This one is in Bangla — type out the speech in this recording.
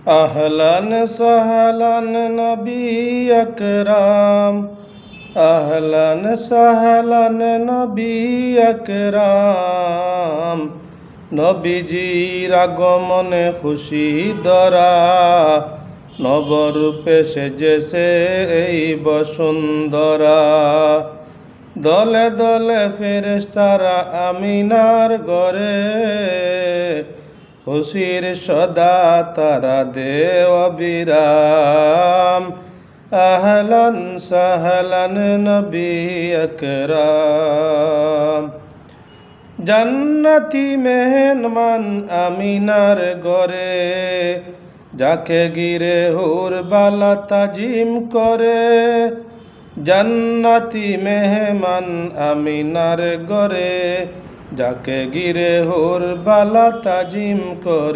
আহলান সাহলান নবী আকরাম, আহলান সাহলান নবী আকরাম। নবীজির আগমনে খুশি ধরা, নবরূপে সেজেছে এই বসুন্ধরা। দলে দলে ফেরেশতারা আমিনার ঘরে, খুশির সদা তারা দেও অবিরাম। আহলান সাহলান নবী আকরাম। জান্নাতি মেহমান আমিনার ঘরে, যাকে ঘিরে হুরবালা তাজিম করে। জান্নাতি মেহমান আমিনার ঘরে, যাকে ঘিরে হুরবালা তাজিম করে।